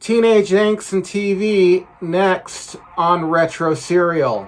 Teenage Angst and TV next on Retro Serial.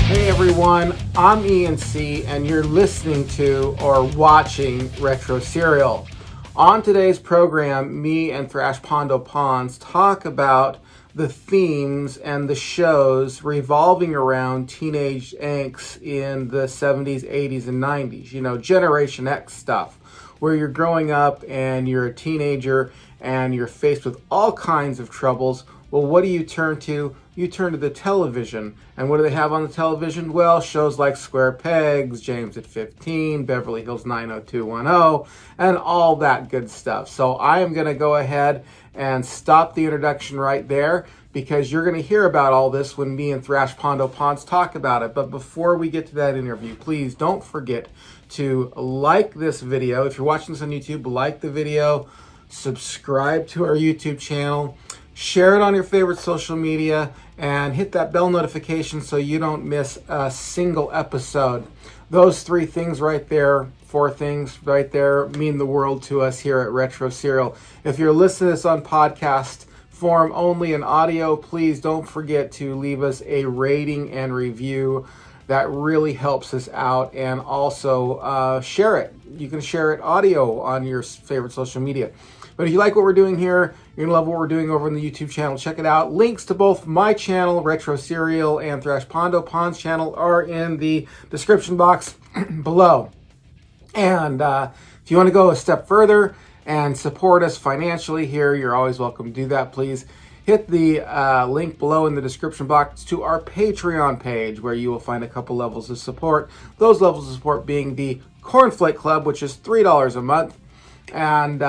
Hey everyone, I'm Ian C. and you're listening to or watching Retro Serial. On today's program, me and Thrash Pondo Pons talk about the themes and the shows revolving around teenage angst in the 70s, 80s, and 90s. You know, Generation X stuff, where you're growing up and you're a teenager and you're faced with all kinds of troubles. Well, what do you turn to? You turn to the television. And what do they have on the television? Well, shows like Square Pegs, James at 15, Beverly Hills 90210, and all that good stuff. So I am going to go ahead and stop the introduction right there because you're going to hear about all this when me and Thrash Pondo Pons talk about it. But before we get to that interview, please don't forget to like this video. If you're watching this on YouTube, like the video, subscribe to our YouTube channel, share it on your favorite social media, and hit that bell notification so you don't miss a single episode. Those three things right there, four things right there, mean the world to us here at Retro Serial. If you're listening to this on podcast form only in audio, please don't forget to leave us a rating and review. That really helps us out. And also share it. You can share it audio on your favorite social media. But if you like what we're doing here, you're going to love what we're doing over on the YouTube channel. Check it out. Links to both my channel, Retro Serial, and Thrash Pondo Pons channel are in the description box below. And if you want to go a step further and support us financially here, you're always welcome to do that. Please hit the link below in the description box to our Patreon page, where you will find a couple levels of support. Those levels of support being the Cornflake Club, which is $3 a month. And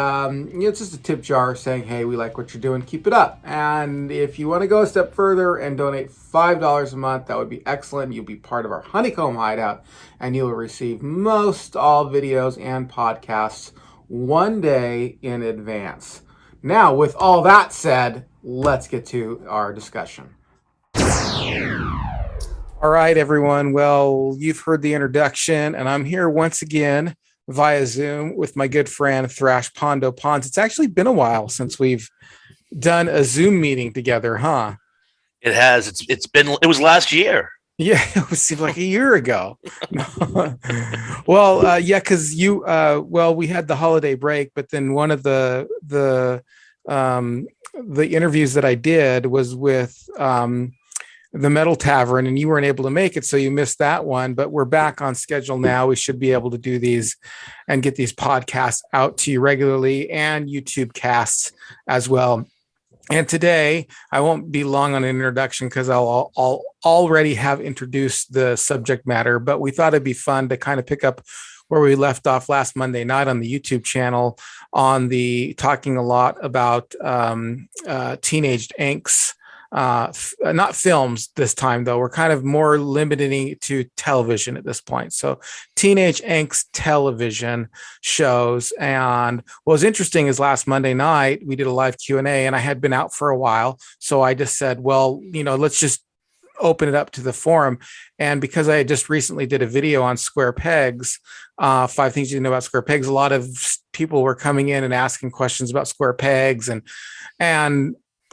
it's just a tip jar saying, hey, we like what you're doing, keep it up. And if you want to go a step further and donate $5 a month, that would be excellent. You'll be part of our Honeycomb Hideout, and you'll receive most all videos and podcasts one day in advance. Now, with all that said, let's get to our discussion. All right, everyone. Well, you've heard the introduction, and I'm here once again via Zoom with my good friend Thrash Pondo Pons. It's actually been a while since we've done a Zoom meeting together, huh? It has. It was last year. Yeah, it seemed like a year ago. Well, yeah, because we had the holiday break, but then one of the interviews that I did was with the Metal Tavern, and you weren't able to make it, so you missed that one. But we're back on schedule now. We should be able to do these and get these podcasts out to you regularly, and YouTube casts as well. And today I won't be long on an introduction because I'll already have introduced the subject matter, but we thought it'd be fun to kind of pick up where we left off last Monday night on the YouTube channel, on the talking a lot about teenage angst. Not films this time, though. We're kind of more limiting it to television at this point. So teenage angst television shows. And what was interesting is last Monday night, we did a live Q&A, and I had been out for a while. So I just said, well, let's just open it up to the forum. And because I had just recently did a video on Square Pegs, 5 things you know about Square Pegs, a lot of people were coming in and asking questions about Square Pegs and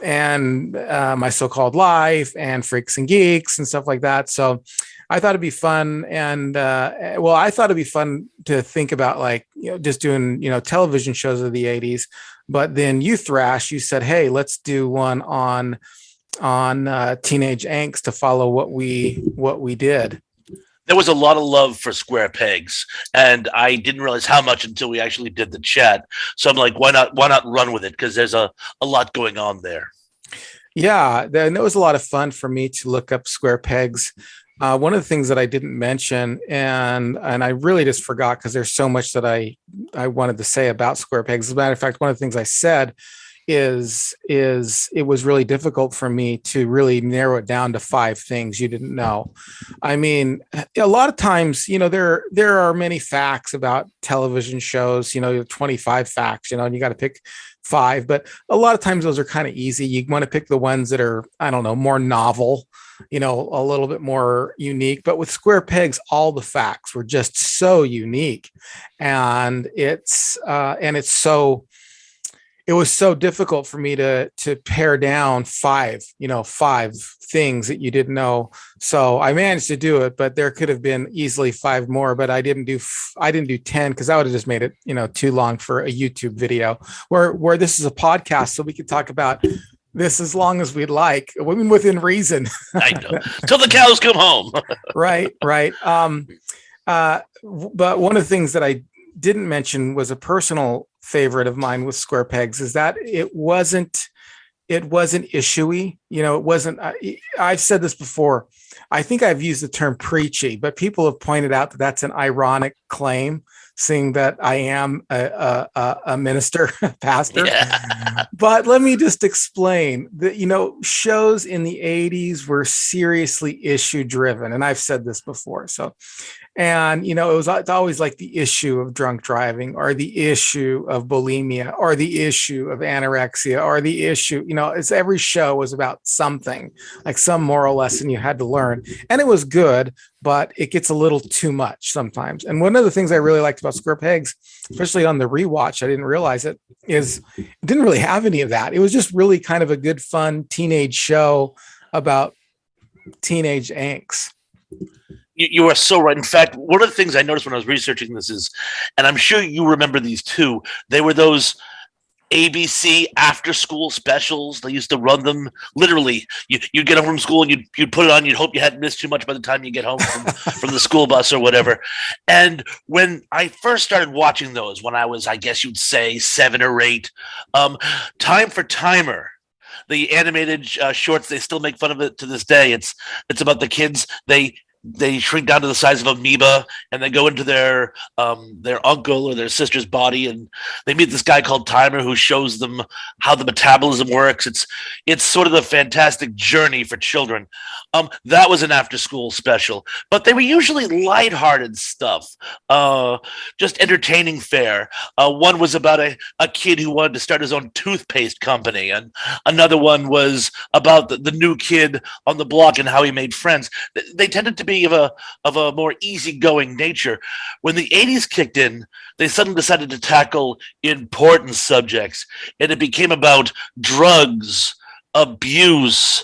my so-called life and freaks and geeks and stuff like that. So I thought it'd be fun. And I thought it'd be fun to think about just doing, television shows of the 80s. But then you, Thrash, you said, hey, let's do one on teenage angst to follow what we did. There was a lot of love for Square Pegs, and I didn't realize how much until we actually did the chat. So I'm like, why not run with it? Because there's a lot going on there. Yeah, and it was a lot of fun for me to look up Square Pegs. One of the things that I didn't mention, and I really just forgot because there's so much that I wanted to say about Square Pegs. As a matter of fact, one of the things I said is it was really difficult for me to really narrow it down to 5 things you didn't know. I mean, a lot of times, there are many facts about television shows, 25 facts, and you got to pick 5, but a lot of times those are kind of easy. You want to pick the ones that are, I don't know, more novel, a little bit more unique. But with Square Pegs, all the facts were just so unique, and it was so difficult for me to pare down 5 things that you didn't know. So I managed to do it, but there could have been easily 5 more, but I didn't do 10 because that would have just made it, too long for a YouTube video where this is a podcast. So we could talk about this as long as we'd like, within reason. I know. Till the cows come home. Right. But one of the things that I didn't mention was a personal favorite of mine with Square Pegs is that it wasn't issuey. It wasn't, I've said this before. I think I've used the term preachy, but people have pointed out that that's an ironic claim, seeing that I am a minister, pastor. Yeah. But let me just explain that, shows in the 80s were seriously issue driven. And I've said this before. And, it's always like the issue of drunk driving or the issue of bulimia or the issue of anorexia or the issue, it's every show was about something, like some moral lesson you had to learn. And it was good, but it gets a little too much sometimes. And one of the things I really liked about Square Pegs, especially on the rewatch, I didn't realize it, is it didn't really have any of that. It was just really kind of a good, fun teenage show about teenage angst. You are so right. In fact, one of the things I noticed when I was researching this is, and I'm sure you remember these too, they were those ABC after school specials. They used to run them literally. You'd get home from school and you'd put it on. You'd hope you hadn't missed too much by the time you get home from the school bus or whatever. And when I first started watching those, when I was, I guess you'd say 7 or 8, Time for Timer, the animated shorts, they still make fun of it to this day. It's about the kids. They shrink down to the size of amoeba and they go into their uncle or their sister's body, and they meet this guy called Timer who shows them how the metabolism works. It's sort of the fantastic journey for children. That was an after school special, but they were usually lighthearted stuff, just entertaining fare. One was about a kid who wanted to start his own toothpaste company, and another one was about the new kid on the block and how he made friends. They tended to be of a more easygoing nature. When the 80s kicked in, they suddenly decided to tackle important subjects, and it became about drugs, abuse,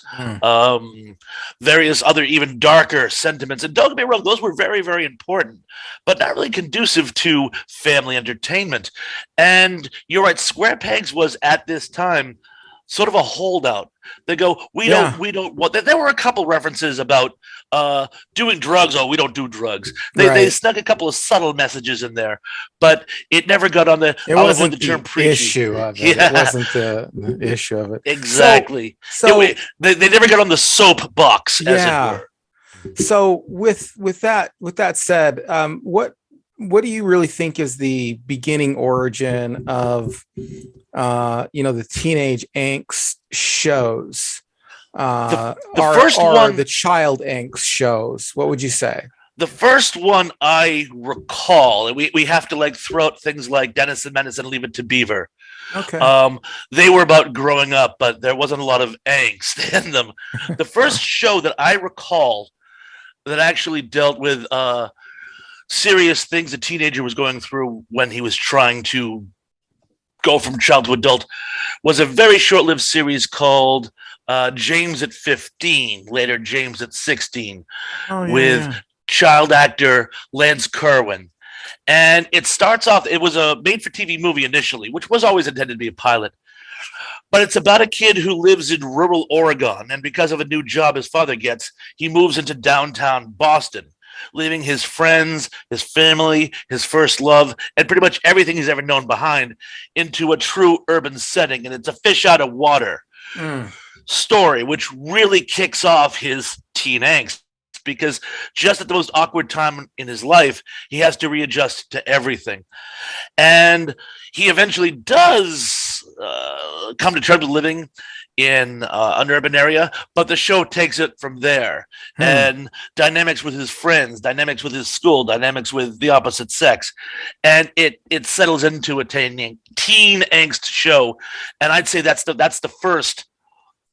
various other even darker sentiments. And don't get me wrong, those were very, very important, but not really conducive to family entertainment. And you're right, Square Pegs was at this time sort of a holdout. They go, we don't want. There were a couple references about doing drugs. Oh, we don't do drugs. They snuck a couple of subtle messages in there, but it never got on the. It wasn't the term issue of it. Yeah. It wasn't the issue of it. Exactly. So they never got on the soapbox, as it were. So with that said, what do you really think is the beginning origin of the teenage angst shows, the first one, the child angst shows? What would you say? The first one I recall, and we have to throw out things like Dennis the Menace and Leave It to Beaver. Okay. They were about growing up, but there wasn't a lot of angst in them. The first show that I recall that actually dealt with serious things a teenager was going through when he was trying to go from child to adult was a very short-lived series called James at 15, later James at 16, with child actor Lance Kerwin. And it starts off, it was a made-for-TV movie initially, which was always intended to be a pilot. But it's about a kid who lives in rural Oregon, and because of a new job his father gets, he moves into downtown Boston, leaving his friends, his family, his first love, and pretty much everything he's ever known behind into a true urban setting. And it's a fish out of water story, which really kicks off his teen angst, because just at the most awkward time in his life, he has to readjust to everything. And he eventually does come to terms with living in an urban area, but the show takes it from there. And dynamics with his friends, dynamics with his school, dynamics with the opposite sex, and it settles into a teen angst show. And I'd say that's the first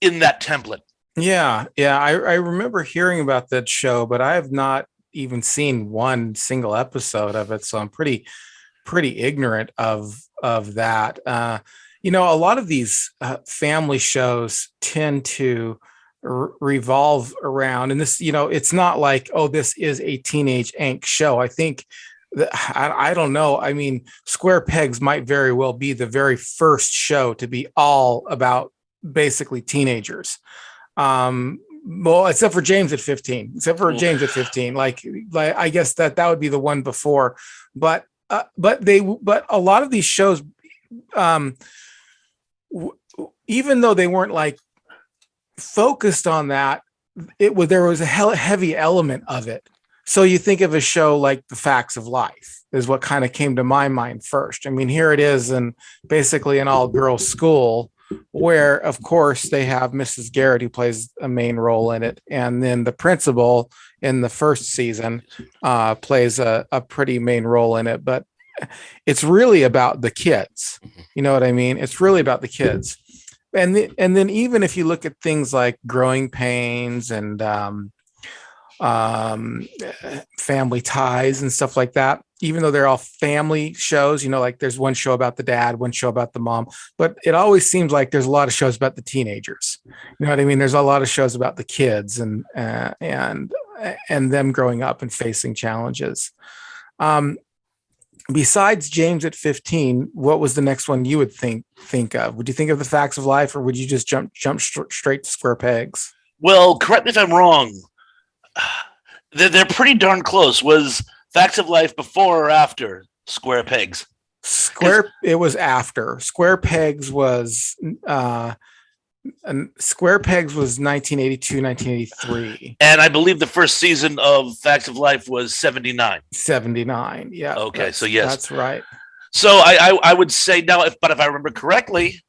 in that template. Yeah, yeah. I remember hearing about that show, but I have not even seen one single episode of it, so I'm pretty ignorant of that. A lot of these family shows tend to revolve around, and this, it's not like, oh, this is a teenage angst show. I think that, I don't know. I mean, Square Pegs might very well be the very first show to be all about basically teenagers. Well, except for James at 15, like I guess that would be the one before, but a lot of these shows, even though they weren't like focused on that, there was a heavy element of it. So you think of a show like The Facts of Life is what kind of came to my mind first. I mean, here it is, and basically an all-girls school, where of course they have Mrs. Garrett, who plays a main role in it, and then the principal in the first season plays a pretty main role in it. But it's really about the kids. You know what I mean? It's really about the kids. And then even if you look at things like Growing Pains and Family Ties and stuff like that, even though they're all family shows, like there's one show about the dad, one show about the mom, but it always seems like there's a lot of shows about the teenagers. You know what I mean? There's a lot of shows about the kids and them growing up and facing challenges. Besides James at 15, what was the next one you would think of? Would you think of The Facts of Life, or would you just jump straight to Square Pegs? Well, correct me if I'm wrong. They're pretty darn close. Was Facts of Life before or after Square Pegs? It was after. Square Pegs was 1982, 1983. And I believe the first season of Facts of Life was 79. 79, yeah. Okay, so yes. That's right. So I would say now, if I remember correctly,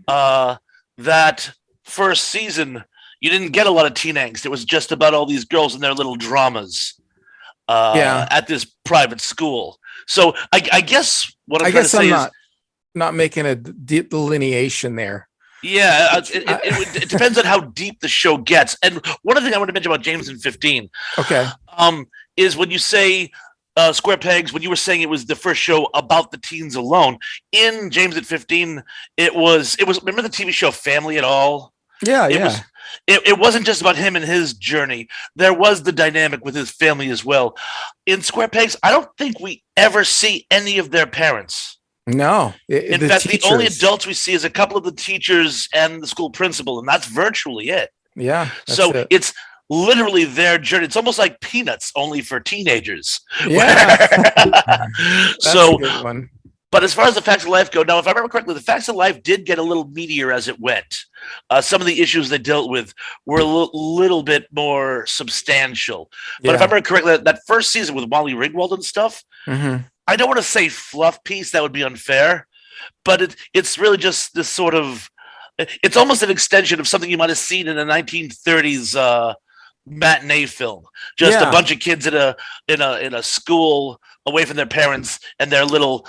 that first season, you didn't get a lot of teen angst. It was just about all these girls and their little dramas at this private school. So I guess what I'm trying to say is, not making a delineation there. Yeah, it depends on how deep the show gets. And one other thing I want to mention about James and 15, okay, is when you say Square Pegs, when you were saying it was the first show about the teens alone, in James at 15, it was. Remember the TV show Family at All? Yeah, It wasn't just about him and his journey. There was the dynamic with his family as well. In Square Pegs, I don't think we ever see any of their parents. No. In fact, the only adults we see is a couple of the teachers and the school principal, and that's virtually it. Yeah. So it's literally their journey. It's almost like Peanuts, only for teenagers. Yeah. That's a good one. But as far as The Facts of Life go, now, if I remember correctly, The Facts of Life did get a little meatier as it went. Some of the issues they dealt with were a little bit more substantial. But if I remember correctly, that first season with Molly Ringwald and stuff, I don't want to say fluff piece. That would be unfair. But it's really just this sort of – it's almost an extension of something you might have seen in the 1930s matinee film. Just a bunch of kids in a school – away from their parents and their little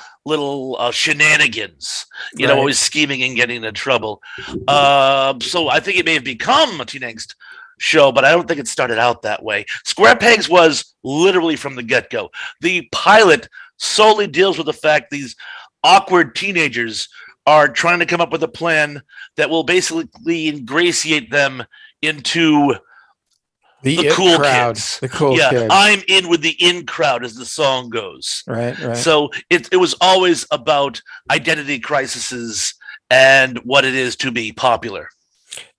shenanigans, always scheming and getting into trouble. So I think it may have become a teen angst show, but I don't think it started out that way. Square Pegs was literally from the get-go. The pilot solely deals with the fact these awkward teenagers are trying to come up with a plan that will basically ingratiate them into the cool crowd, kids. The cool kids. I'm in with the in crowd, as the song goes. Right. So it was always about identity crises and what it is to be popular.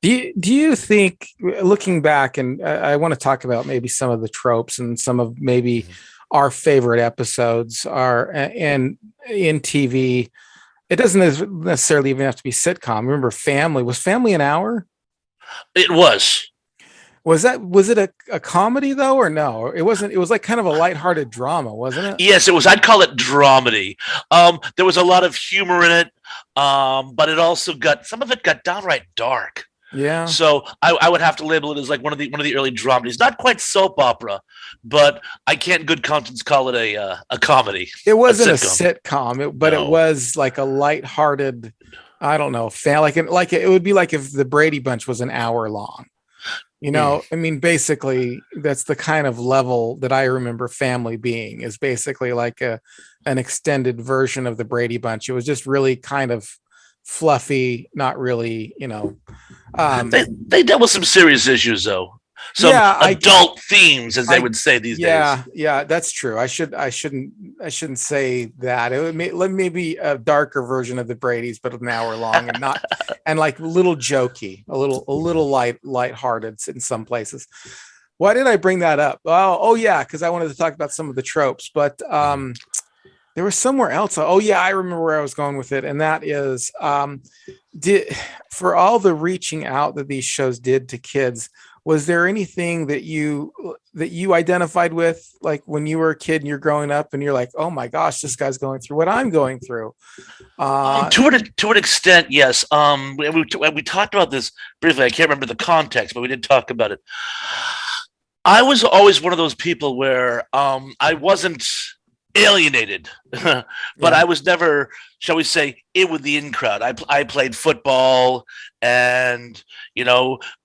Do you think, looking back, and I want to talk about maybe some of the tropes and some of maybe our favorite episodes are and in TV, it doesn't necessarily even have to be sitcom. Remember Family? Was Family an hour? It was. Was it a comedy though, or no? It wasn't. It was like kind of a lighthearted drama, wasn't it? Yes, it was. I'd call it dramedy. There was a lot of humor in it, but it also got some of it got downright dark. Yeah. So I would have to label it as like one of the early dramedies. Not quite soap opera, but I can't good conscience call it a comedy, It a wasn't a sitcom. sitcom, but it No. was like a lighthearted, I don't know, like it would be like if the Brady Bunch was an hour long. Mm. I mean, basically, that's the kind of level that I remember Family being, is basically like an extended version of the Brady Bunch. It was just really kind of fluffy, not really, um, They dealt with some serious issues though, some yeah, adult themes, as they I would say these days. yeah, that's true. I shouldn't say that. It would maybe a darker version of the Brady's, but an hour long, and not and like little jokey, a little lighthearted in some places. Why did I bring that up? Oh yeah, because I wanted to talk about some of the tropes, but there was somewhere else. Oh yeah, I remember where I was going with it, and that is did for all the reaching out that these shows did to kids, was there anything that you identified with, like when you were a kid and you're growing up and you're like, oh my gosh, this guy's going through what I'm going through? uh To an extent, yes. We talked about this briefly. I can't remember the context, but we did talk about it. I was always one of those people where I wasn't alienated, but yeah. I was never, shall we say, in with the in crowd. I played football, and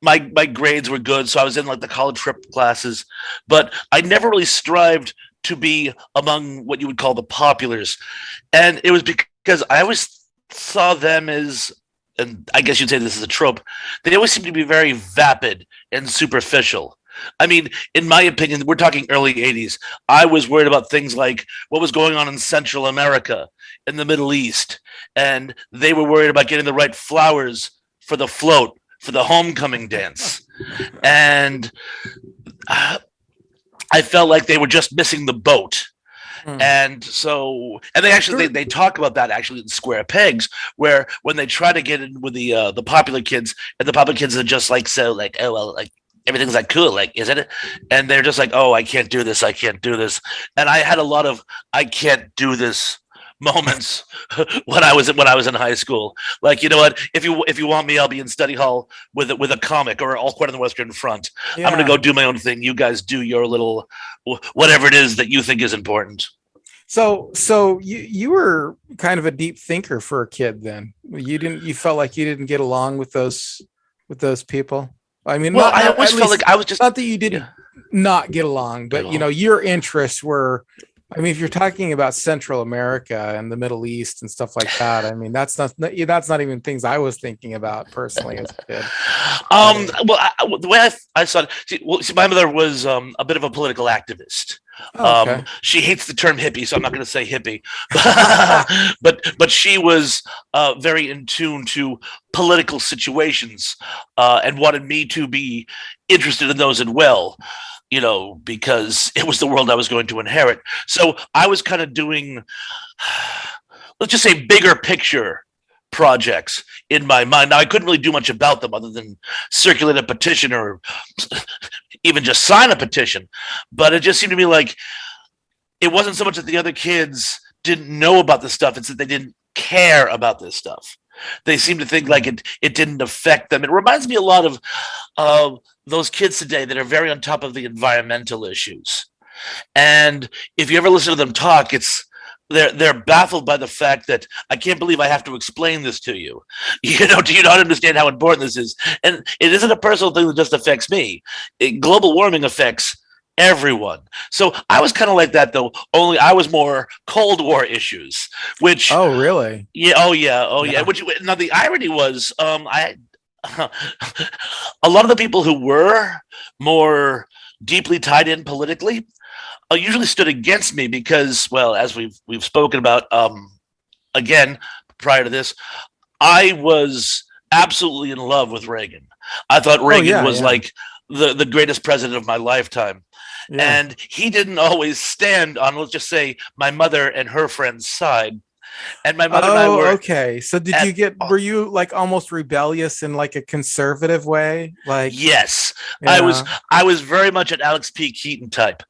my grades were good, so I was in like the college prep classes, but I never really strived to be among what you would call the populars, and it was because I always saw them as, and I guess you'd say this is a trope, they always seem to be very vapid and superficial. I mean, in my opinion, we're talking early 80s. I was worried about things like what was going on in Central America, in the Middle East, and they were worried about getting the right flowers for the float, for the homecoming dance. And I felt like they were just missing the boat. Hmm. And they actually they talk about that actually in Square Pegs, where when they try to get in with the popular kids, and the popular kids are just like, so like, oh well, like everything's like cool, like, isn't it? And they're just like, oh, I can't do this, I can't do this. And I had a lot of I can't do this moments when I was in high school. Like, you know what? If you want me, I'll be in study hall with a comic or all quite on the Western Front. I'm gonna Yeah. go do my own thing. You guys do your little whatever it is that you think is important. So you were kind of a deep thinker for a kid then. You felt like you didn't get along with those people. I mean, Well, I not always at felt like least, I was just not that you didn't yeah, not get along, get but along. your interests were, I mean, if you're talking about Central America and the Middle East and stuff like that, I mean, that's not even things I was thinking about personally as a kid. So, The way I saw it, see, my mother was a bit of a political activist. oh, okay. She hates the term hippie, so I'm not going to say hippie, but she was very in tune to political situations, and wanted me to be interested in those as well. Because it was the world I was going to inherit. So I was kind of doing, let's just say, bigger picture projects in my mind. Now, I couldn't really do much about them other than circulate a petition or even just sign a petition. But it just seemed to me like it wasn't so much that the other kids didn't know about this stuff, it's that they didn't care about this stuff. They seem to think like it didn't affect them. It reminds me a lot of those kids today that are very on top of the environmental issues. And if you ever listen to them talk, they're baffled by the fact that I can't believe I have to explain this to you. Do you not understand how important this is? And it isn't a personal thing that just affects me. Global warming affects everyone. So I was kind of like that though, only I was more Cold War issues, which Oh, really? yeah, oh yeah, oh yeah. Yeah. Which now the irony was, I a lot of the people who were more deeply tied in politically usually stood against me because, well, as we've spoken about, again prior to this, I was absolutely in love with Reagan. I thought Oh, Reagan yeah, was yeah, like the greatest president of my lifetime, yeah. and he didn't always stand on, let's just say, my mother and her friend's side. And my mother and I Oh, were okay. So at were you like almost rebellious in like a conservative way? Like, yes, I was yeah. I was very much an Alex P. Keaton type.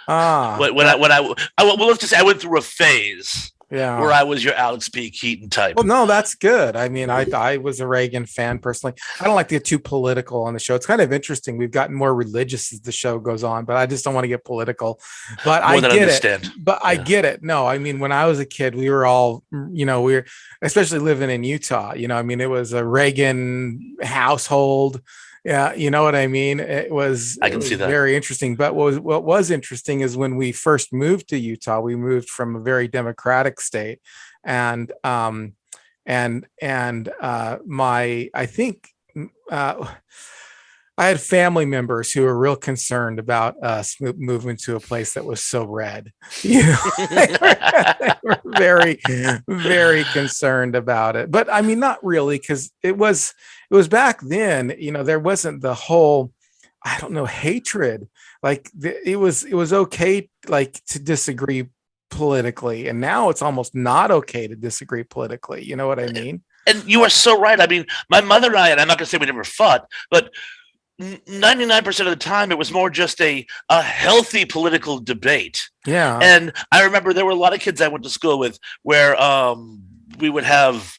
Ah, When that, well, let's just say I went through a phase where yeah. I was your Alex P. Keaton type. Well, no, that's good. I mean, I was a Reagan fan personally. I don't like to get too political on the show. It's kind of interesting. We've gotten more religious as the show goes on, but I just don't want to get political. But I More than get it. understand. But I Yeah. get it. No, I mean, when I was a kid, we were all, we were especially living in Utah. I mean, it was a Reagan household. Yeah, you know what I mean. I It can see was that. very interesting. But what was interesting is when we first moved to Utah, we moved from a very democratic state, and my I think uh, I had family members who were real concerned about us moving to a place that was so red. They were very, very concerned about it. But I mean, not really, because it was back then. There wasn't the whole, I don't know, hatred. Like it was okay, like to disagree politically, and now it's almost not okay to disagree politically. You know what I mean? And you are so right. I mean, my mother and I, and I'm not going to say we never fought, but 99% of the time it was more just a healthy political debate. Yeah. And I remember there were a lot of kids I went to school with where we would have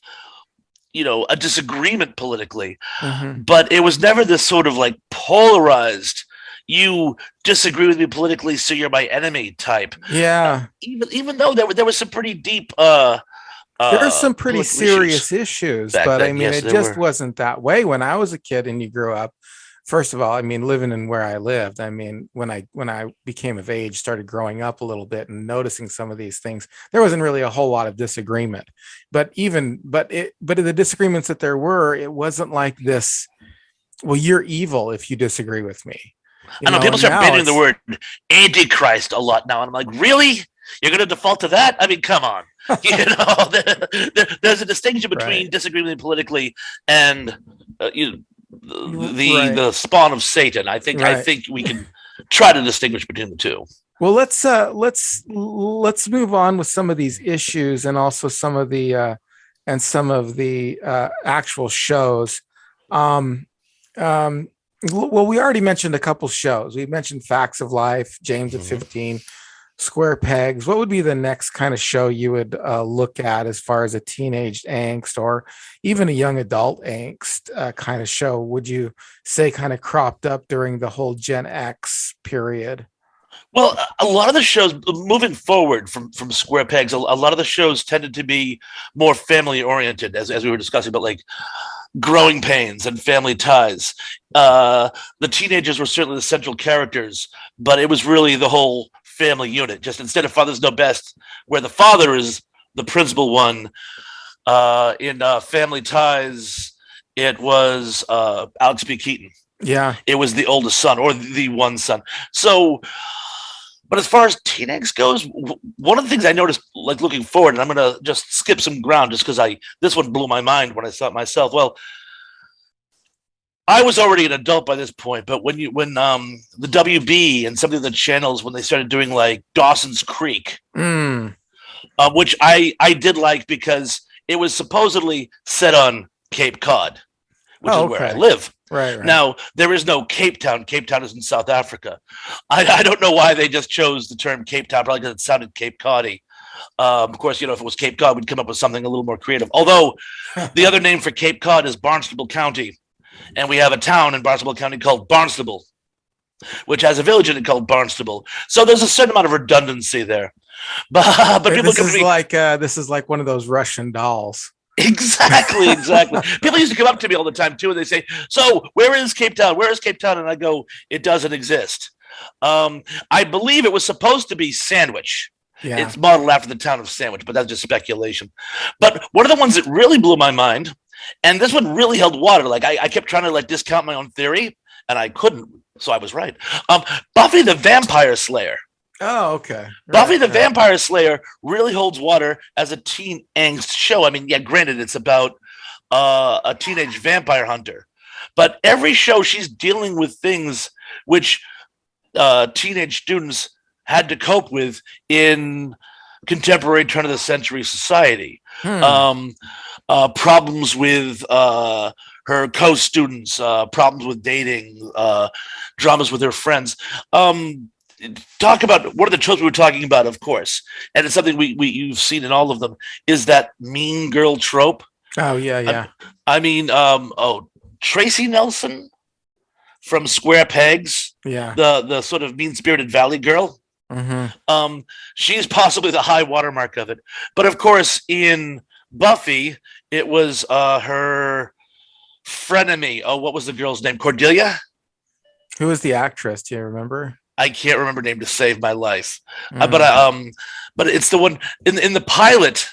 a disagreement politically, Mm-hmm. but it was never this sort of like polarized, you disagree with me politically so you're my enemy type. Yeah. Even though there was some pretty deep There's some pretty political issues serious issues, back but I then. mean, Yes, it there just were. wasn't that way when I was a kid and you grew up. First of all, I mean, living in where I lived, I mean, when I became of age, started growing up a little bit and noticing some of these things, there wasn't really a whole lot of disagreement. But the disagreements that there were, it wasn't like this, well, you're evil if you disagree with me. I know people And start now banning the it's word antichrist a lot now, and I'm like, really? You're going to default to that? I mean, come on. There's a distinction between right. disagreeing politically and the Right. the spawn of Satan. I Right. think we can try to distinguish between the two. Well, let's move on with some of these issues and also some of the actual shows. Um, well, we already mentioned a couple shows. We mentioned Facts of Life, James at Mhm. 15, Square Pegs. What would be the next kind of show you would look at as far as a teenage angst or even a young adult angst kind of show? Would you say kind of cropped up during the whole Gen X period? Well, a lot of the shows moving forward from Square Pegs, a lot of the shows tended to be more family oriented, as we were discussing about like growing pains and family ties. The teenagers were certainly the central characters, but it was really the whole family unit. Just instead of Fathers Know Best, where the father is the principal one, in Family Ties, it was Alex P. Keaton. Yeah. It was the oldest son or the one son. So, but as far as teen angst goes, one of the things I noticed, like looking forward, and I'm going to just skip some ground just because this one blew my mind when I saw it myself. Well, I was already an adult by this point, but when the WB and some of the channels when they started doing like Dawson's Creek, Mm. which I did like because it was supposedly set on Cape Cod, which is Oh, where I okay. live. Right. Right. Now, there is no Cape Town. Cape Town is in South Africa. I don't know why they just chose the term Cape Town, probably because it sounded Cape Coddy. Of course, if it was Cape Cod, we'd come up with something a little more creative. Although the other name for Cape Cod is Barnstable County. And we have a town in Barnstable County called Barnstable, which has a village in it called Barnstable. So there's a certain amount of redundancy there. But people this come is to me. this is like one of those Russian dolls. Exactly. People used to come up to me all the time too, and they say, "So, where is Cape Town? Where is Cape Town?" And I go, "It doesn't exist." I believe it was supposed to be Sandwich. Yeah. It's modeled after the town of Sandwich, but that's just speculation. But one of the ones that really blew my mind, and this one really held water. Like I kept trying to like discount my own theory, and I couldn't. So I was right. Buffy the Vampire Slayer. Oh, okay. Buffy the Vampire Slayer really holds water as a teen angst show. I mean, yeah, granted, it's about a teenage vampire hunter, but every show she's dealing with things which teenage students had to cope with in contemporary turn of the century society. Hmm. Problems with her co-students, problems with dating, dramas with her friends. Talk about one of the tropes we were talking about, of course, and it's something we you've seen in all of them, is that mean girl trope. Oh yeah, I, yeah, I mean, Tracy Nelson from Square Pegs, yeah. the sort of mean spirited Valley girl. Hmm. She's possibly the high watermark of it. But of course, in Buffy, it was her frenemy. Oh, what was the girl's name? Cordelia? Who was the actress? Do you remember? I can't remember her name to save my life. Mm. But it's the one in the pilot.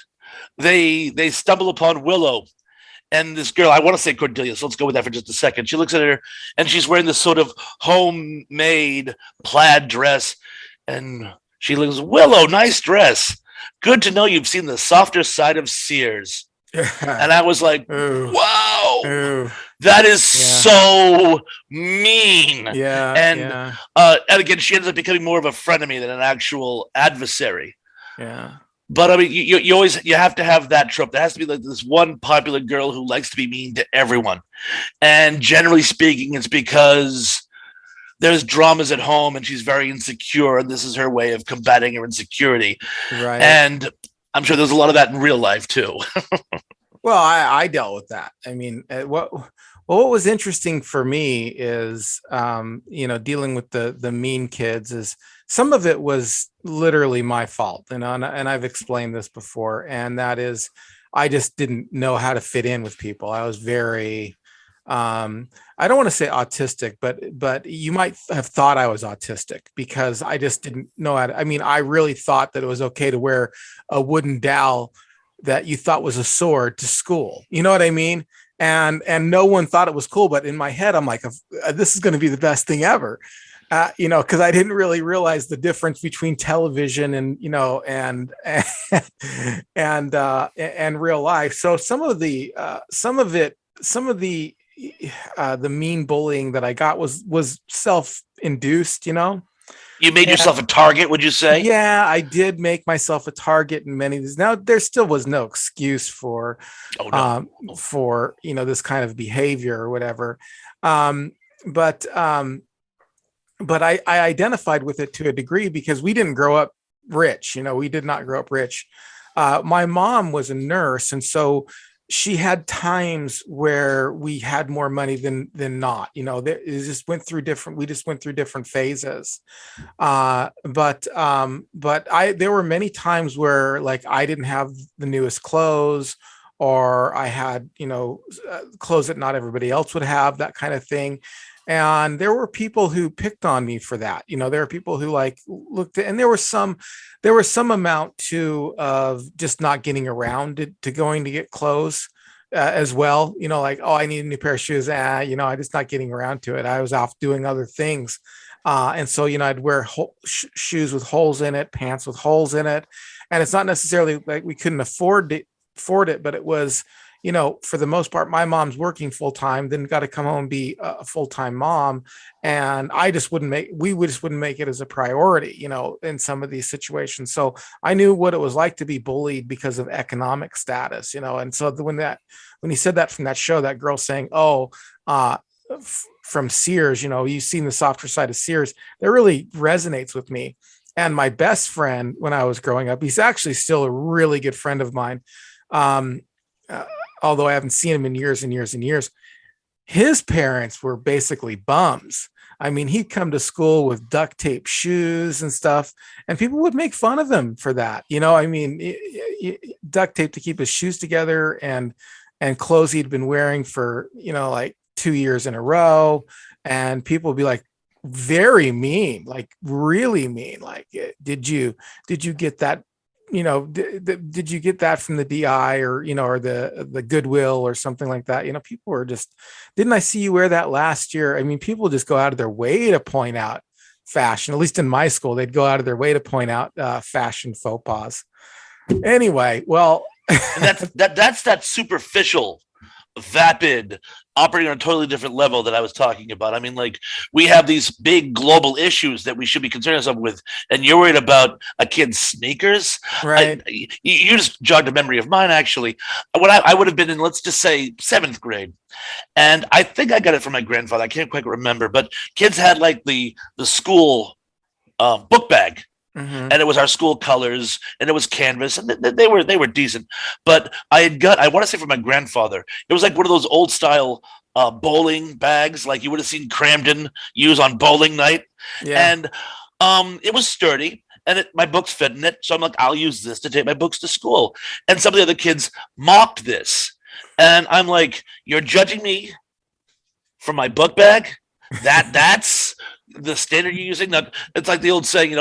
They stumble upon Willow, and this girl, I want to say Cordelia, so let's go with that for just a second. She looks at her, and she's wearing this sort of homemade plaid dress, and she looks, Willow, nice dress. Good to know you've seen the softer side of Sears. And I was like, Ooh, wow, ooh, that is yeah, so mean. yeah, And yeah, and again, she ends up becoming more of a frenemy than an actual adversary. yeah. But I mean, you always you have to have that trope. There has to be like this one popular girl who likes to be mean to everyone, and generally speaking, it's because there's dramas at home and she's very insecure, and this is her way of combating her insecurity. Right. And I'm sure there's a lot of that in real life too. Well, I dealt with that. I mean, what was interesting for me is, dealing with the mean kids is some of it was literally my fault, and I've explained this before, and that is, I just didn't know how to fit in with people. I was very, I don't want to say autistic, but you might have thought I was autistic because I just didn't know how to. I mean, I really thought that it was okay to wear a wooden dowel that you thought was a sword to school. You know what I mean? And no one thought it was cool, but in my head, I'm like, this is going to be the best thing ever. Because I didn't really realize the difference between television and and real life. So some of the mean bullying that I got was self-induced. You made And yourself a target, would you say? yeah, I did make myself a target in many of these. Now there still was no excuse Oh no. for this kind of behavior or whatever. Um, but I identified with it to a degree because we didn't grow up rich. We did not grow up rich. My mom was a nurse, and so she had times where we had more money than not. It just went through different. We just went through different phases. But there were many times where like I didn't have the newest clothes, or I had clothes that not everybody else would have, that kind of thing. And there were people who picked on me for that. There were people who like looked at, and there was some amount too of just not getting around to going to get clothes as well. Like, oh, I need a new pair of shoes. I'm just not getting around to it. I was off doing other things. And so, I'd wear shoes with holes in it, pants with holes in it. And it's not necessarily like we couldn't afford it, but it was, for the most part, my mom's working full time, then got to come home and be a full time mom. And we just wouldn't make it as a priority, in some of these situations. So I knew what it was like to be bullied because of economic status, And so when he said that from that show, that girl saying, oh, from Sears, you've seen the softer side of Sears, that really resonates with me. And my best friend when I was growing up, he's actually still a really good friend of mine. Although I haven't seen him in years and years and years, his parents were basically bums. I mean, he'd come to school with duct tape shoes and stuff, and people would make fun of him for that. I mean, duct tape to keep his shoes together, and clothes he'd been wearing for, like 2 years in a row. And people would be like, very mean, like really mean. Like, did you get that? Did you get that from the DI or the Goodwill or something like that? People were just, didn't I see you wear that last year? I mean, people just go out of their way to point out fashion. At least in my school, they'd go out of their way to point out fashion faux pas. Anyway, well, And that's that superficial vapid, operating on a totally different level that I was talking about. I mean, like, we have these big global issues that we should be concerned ourselves with, and you're worried about a kid's sneakers. Right. You just jogged a memory of mine, actually. When I would have been in, let's just say, seventh grade, and I think I got it from my grandfather. I can't quite remember, but kids had like the school book bag, Mm-hmm. and it was our school colors, and it was canvas, and they were decent. But I want to say from my grandfather, it was like one of those old style bowling bags, like you would have seen Cramden use on bowling night, Yeah. and it was sturdy. And my books fit in it, so I'm like, I'll use this to take my books to school. And some of the other kids mocked this, and I'm like, you're judging me for my book bag? That's the standard you're using? Not, it's like the old saying,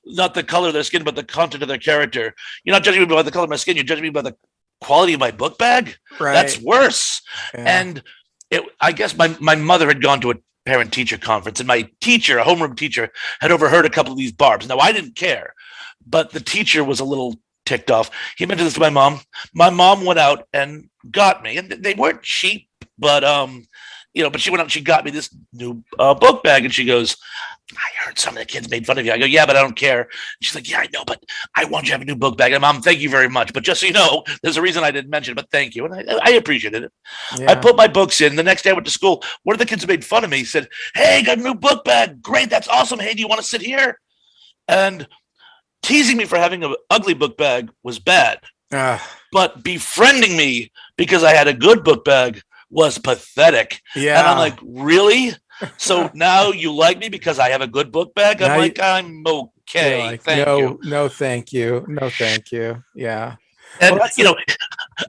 not the color of their skin, but the content of their character. You're not judging me by the color of my skin, you're judging me by the quality of my book bag. Right. That's worse. Yeah. And I guess my mother had gone to a parent teacher conference, and my teacher, a homeroom teacher, had overheard a couple of these barbs. Now, I didn't care, but the teacher was a little ticked off. He mentioned this to my mom. My mom went out and got me, and they weren't cheap, but but she went out and she got me this new book bag, and she goes, I heard some of the kids made fun of you. I go, yeah, but I don't care. She's like, yeah, I know, but I want you to have a new book bag. And Mom, thank you very much. But just so you know, there's a reason I didn't mention it, but thank you. And I appreciated it. Yeah. I put my books in. The next day I went to school. One of the kids who made fun of me said, hey, got a new book bag. Great. That's awesome. Hey, do you want to sit here? And teasing me for having an ugly book bag was bad. But befriending me because I had a good book bag was pathetic. Yeah. And I'm like, really? So now you like me because I have a good book bag? I'm like, I'm okay. Like, thank you. No, thank you. No, thank you. Yeah. And,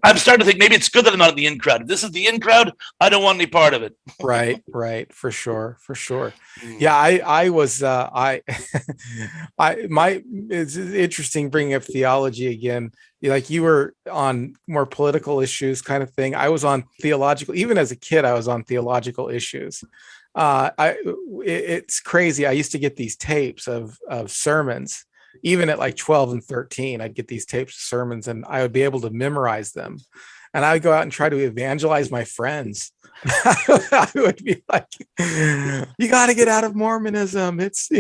I'm starting to think maybe it's good that I'm not in the in crowd. If this is the in crowd, I don't want any part of it. Right. For sure. Yeah. I was, it's interesting bringing up theology again. Like, you were on more political issues kind of thing. I was on theological, even as a kid, I was on theological issues. It's crazy. I used to get these tapes of sermons. Even at like 12 and 13, I'd get these tapes of sermons and I would be able to memorize them. And I would go out and try to evangelize my friends. I would be like, you got to get out of Mormonism. It's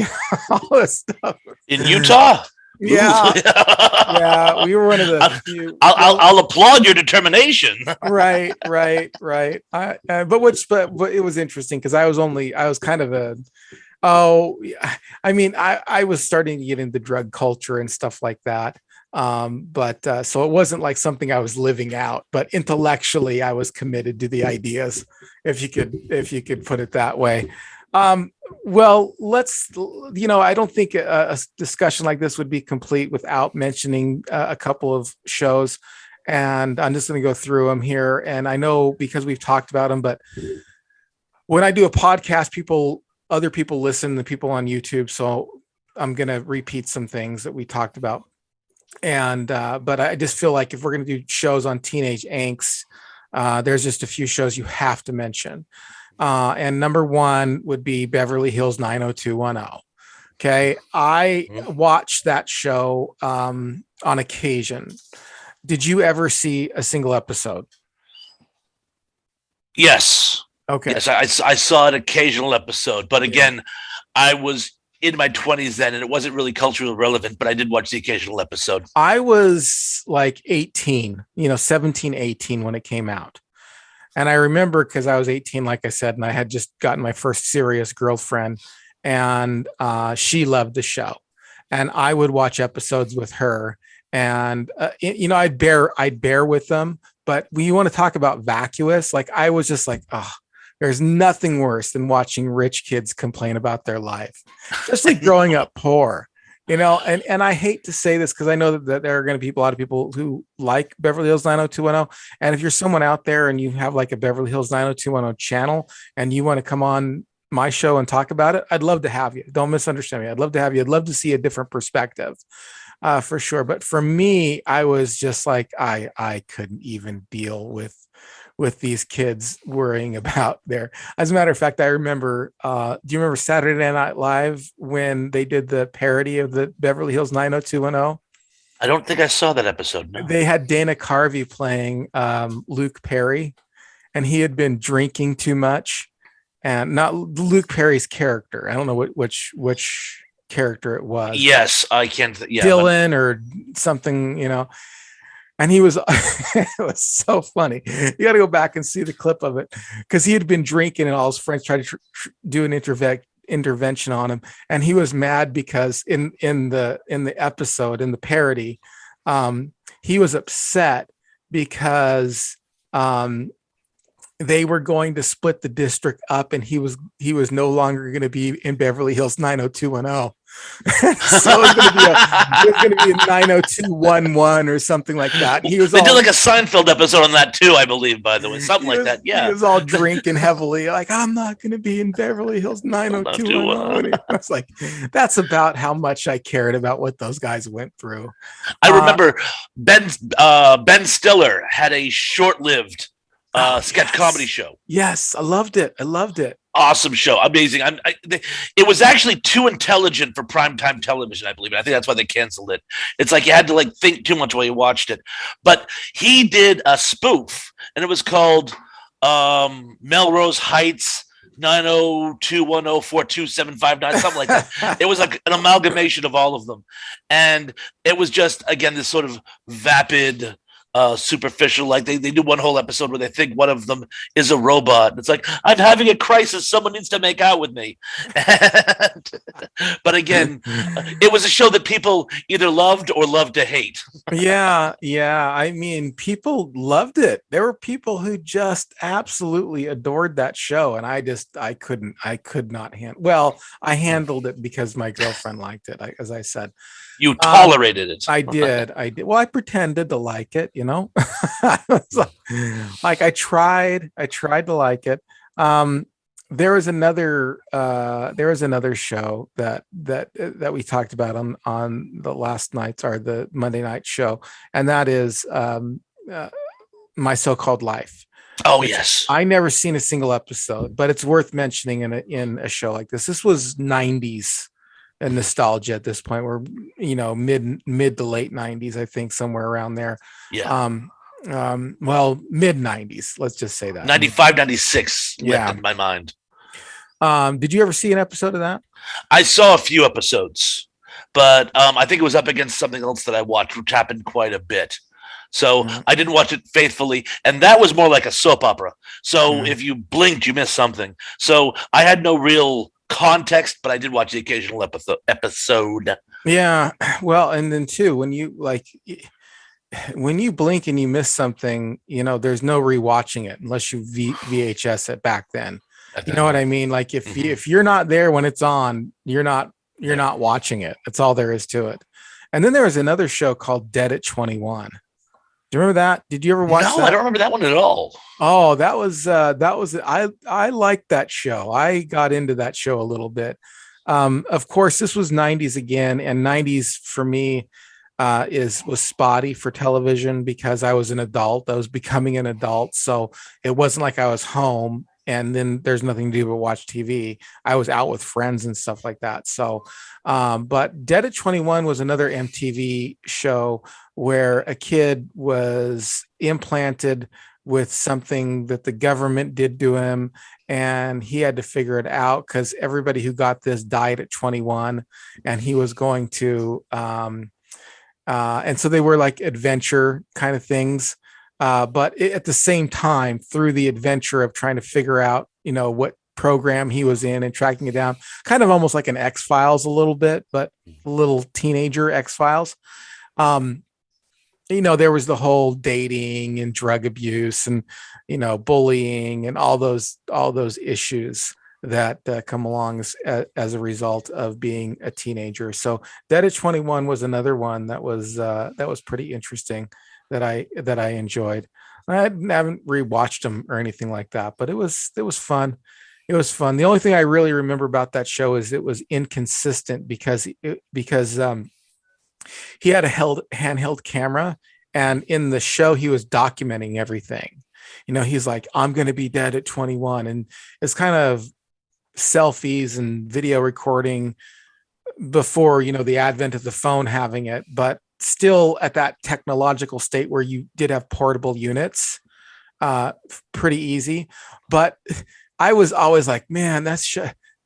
all this stuff. In Utah? Yeah. Yeah. We were one of the few. I'll applaud your determination. Right. But it was interesting because I was kind of I was starting to get into drug culture and stuff like that. So it wasn't like something I was living out, but intellectually I was committed to the ideas, if you could put it that way. Well, I don't think a discussion like this would be complete without mentioning a couple of shows, and I'm just going to go through them here. And I know because we've talked about them, but when I do a podcast, other people listen, the people on YouTube. So I'm going to repeat some things that we talked about. And, but I just feel like if we're going to do shows on teenage angst, there's just a few shows you have to mention. And number one would be Beverly Hills 90210. Okay. I watched that show, on occasion. Did you ever see a single episode? Yes. Okay. Yes, I saw an occasional episode, but again, I was in my 20s then, and it wasn't really culturally relevant, but I did watch the occasional episode. I was like 18, 17, 18 when it came out. And I remember because I was 18, like I said, and I had just gotten my first serious girlfriend, and she loved the show. And I would watch episodes with her, and I'd bear with them. But when you want to talk about vacuous, like I was just like, oh, there's nothing worse than watching rich kids complain about their life, especially growing up poor, and I hate to say this because I know that there are going to be a lot of people who like Beverly Hills 90210. And if you're someone out there and you have like a Beverly Hills 90210 channel and you want to come on my show and talk about it, I'd love to have you. Don't misunderstand me. I'd love to have you. I'd love to see a different perspective. For sure. But for me, I was just like, I couldn't even deal with these kids worrying about as a matter of fact, I remember, do you remember Saturday Night Live when they did the parody of the Beverly Hills 90210? I don't think I saw that episode. No. They had Dana Carvey playing Luke Perry. and he had been drinking too much, and not Luke Perry's character. I don't know which character it was. Yes, I can't. Dylan or something, and he was it was so funny. You got to go back and see the clip of it, because he had been drinking and all his friends tried to do an intervention on him, and he was mad because in the episode, in the parody, he was upset because they were going to split the district up, and he was no longer going to be in Beverly Hills 90210. So it was going to be a 90211 or something like that. He was they did like a Seinfeld episode on that too, I believe, by the way, something like that. Yeah, he was all drinking heavily, like, I'm not going to be in Beverly Hills 90210. I was like, that's about how much I cared about what those guys went through. I remember Ben Stiller had a short-lived sketch comedy show. Yes, I loved it. Awesome show, amazing. It was actually too intelligent for primetime television, I believe. I think that's why they canceled it. It's like you had to think too much while you watched it. But he did a spoof, and it was called Melrose Heights 90210425759, something like that. It was like an amalgamation of all of them, and it was just, again, this sort of vapid, superficial, like they do one whole episode where they think one of them is a robot. It's like, I'm having a crisis, someone needs to make out with me. But again, it was a show that people either loved or loved to hate. yeah I mean, people loved it. There were people who just absolutely adored that show, and I could not handle. I handled it because my girlfriend liked it, as I said. You tolerated it. I did. Well, I pretended to like it, like I tried to like it. There was another show that we talked about on the last night's, or the Monday night show, and that is My So-Called Life. Oh, yes. I never seen a single episode, but it's worth mentioning in a show like this. This was 90s and nostalgia at this point. We're mid to late 90s, I think, somewhere around there. Yeah. Well, mid 90s, let's just say that. 95, 96. Yeah. In my mind. Did you ever see an episode of that? I saw a few episodes, but I think it was up against something else that I watched, which happened quite a bit. So I didn't watch it faithfully, and that was more like a soap opera. So if you blinked, you missed something. So I had no real context, but I did watch the occasional episode. Yeah, well, and then too, when you blink and you miss something, there's no rewatching it unless you VHS it back then. You know what I mean? Like if you're not there when it's on, you're not watching it. That's all there is to it. And then there was another show called Dead at 21. Do you remember that? Did you ever watch that? No, I don't remember that one at all. Oh, that was I liked that show. I got into that show a little bit. Of course, this was 90s again, and 90s for me was spotty for television because I was an adult. I was becoming an adult, so it wasn't like I was home and then there's nothing to do but watch TV. I was out with friends and stuff like that. So, but Dead at 21 was another MTV show where a kid was implanted with something that the government did to him, and he had to figure it out because everybody who got this died at 21, and he was going to, and so they were like adventure kind of things. But at the same time, through the adventure of trying to figure out, what program he was in and tracking it down, kind of almost like an X-Files a little bit, but a little teenager X-Files. There was the whole dating and drug abuse and, bullying and all those issues that come along as a result of being a teenager. So Dead at 21 was another one that was pretty interesting that I enjoyed. I haven't rewatched them or anything like that, but it was fun. It was fun. The only thing I really remember about that show is it was inconsistent because he had a handheld camera, and in the show he was documenting everything. He's like, I'm going to be dead at 21, and it's kind of selfies and video recording before the advent of the phone having it, but still at that technological state where you did have portable units. pretty easy. But I was always like, man,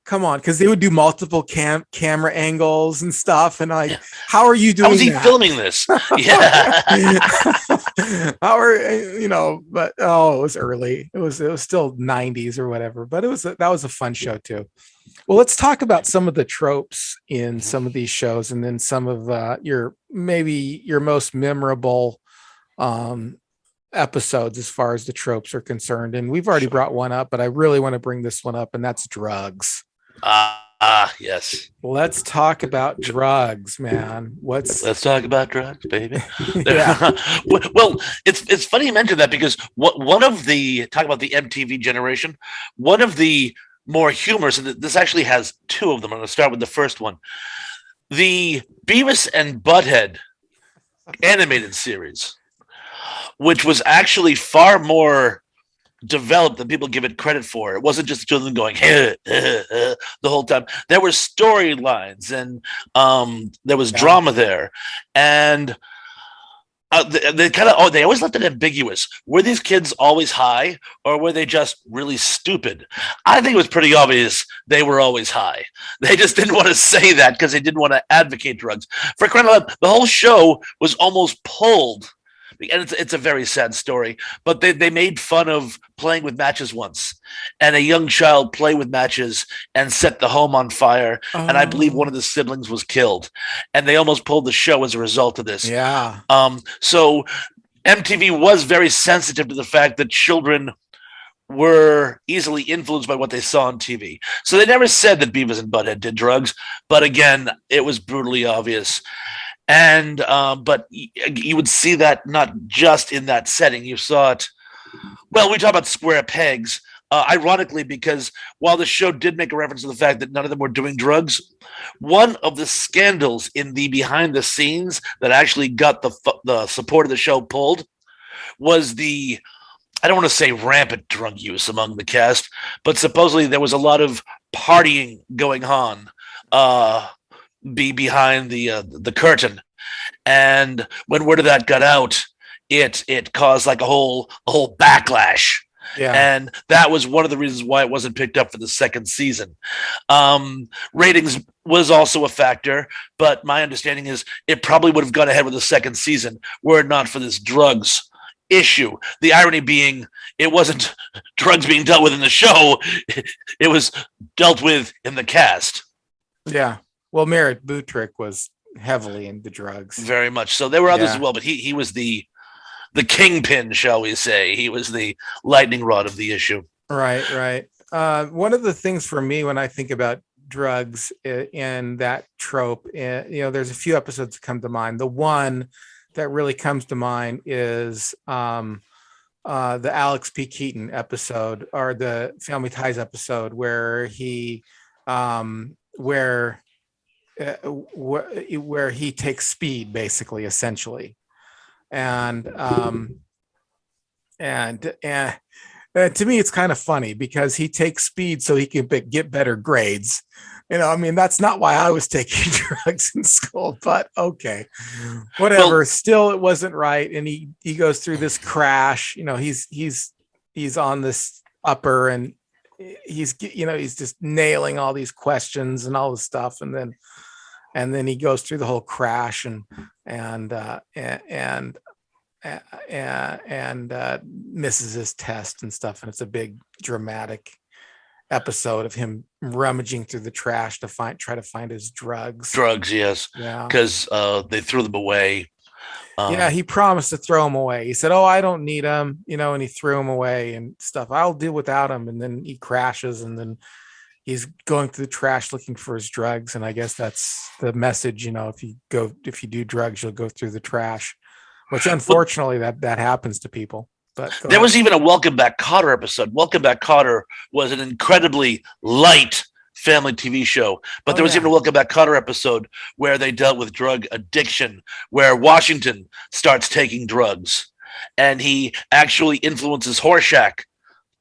come on, because they would do multiple camera angles and stuff, and like, how are you doing? How was he that? filming this? Yeah. How are But it was early. It was still 90s or whatever. But that was a fun show too. Well, let's talk about some of the tropes in some of these shows, and then some of your most memorable episodes as far as the tropes are concerned. And we've already brought one up, but I really want to bring this one up, and that's drugs. Yes. Let's talk about drugs, man. Let's talk about drugs, baby. Yeah. Well, it's funny you mentioned that, because one of the talk about the MTV generation, one of the more humorous, and this actually has two of them. I'm going to start with the first one. The Beavis and Butthead animated series, which was actually far more developed than people give it credit for. It wasn't just the two of them going the whole time. There were storylines, and there was drama there, and they always left it ambiguous. Were these kids always high, or were they just really stupid? I think it was pretty obvious they were always high. They just didn't want to say that because they didn't want to advocate drugs. For crying out loud, the whole show was almost pulled. And it's a very sad story, but they made fun of playing with matches once, and a young child played with matches and set the home on fire. And I believe one of the siblings was killed, and they almost pulled the show as a result of this. Yeah. So MTV was very sensitive to the fact that children were easily influenced by what they saw on TV. So they never said that Beavis and Butthead did drugs, but again, it was brutally obvious. And but you would see that not just in that setting. You saw it. Well, we talk about square pegs, ironically, because while the show did make a reference to the fact that none of them were doing drugs, one of the scandals in the behind the scenes that actually got the support of the show pulled was I don't want to say rampant drug use among the cast, but supposedly there was a lot of partying going on. Behind the curtain, and when word of that got out, it caused like a whole backlash. Yeah. And that was one of the reasons why it wasn't picked up for the second season. Ratings was also a factor, but my understanding is it probably would have gone ahead with the second season were it not for this drugs issue. The irony being, it wasn't drugs being dealt with in the show, it was dealt with in the cast. Yeah. Well, Merritt Butrick was heavily into drugs. Very much so. There were others as well, but he was the kingpin, shall we say. He was the lightning rod of the issue. Right. One of the things for me when I think about drugs in that trope, there's a few episodes that come to mind. The one that really comes to mind is the Alex P. Keaton episode, or the Family Ties episode, where he where he takes speed, basically, essentially, and to me it's kind of funny because he takes speed so he can get better grades. I mean, that's not why I was taking drugs in school, but okay, whatever. Well, still, it wasn't right, and he goes through this crash. He's on this upper, and he's just nailing all these questions and all this stuff, and then he goes through the whole crash and misses his test and stuff, and it's a big dramatic episode of him rummaging through the trash to try to find his drugs. Yes, because they threw them away. He promised to throw them away. He said, "Oh, I don't need them," and he threw them away and stuff. I'll do without them. And then he crashes, and then he's going through the trash looking for his drugs. And I guess that's the message. If you do drugs, you'll go through the trash, which unfortunately that happens to people. But there was even a Welcome Back, Kotter episode. Welcome Back, Kotter was an incredibly light family TV show, but there was even a Welcome Back, Kotter episode where they dealt with drug addiction, where Washington starts taking drugs, and he actually influences Horshack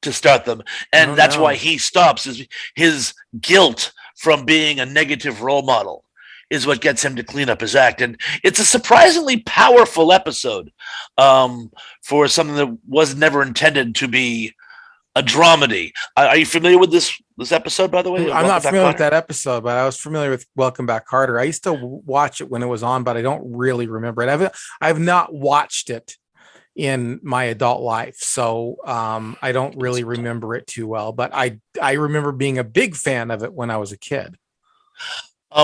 to start them, and that's why he stops his guilt from being a negative role model. is what gets him to clean up his act. And it's a surprisingly powerful episode for something that was never intended to be a dramedy. Are you familiar with this episode, by the way? I'm not familiar with that episode, but I was familiar with Welcome Back, Carter. I used to watch it when it was on, but I don't really remember it. I've not watched it in my adult life, so I don't really remember it too well. But I remember being a big fan of it when I was a kid.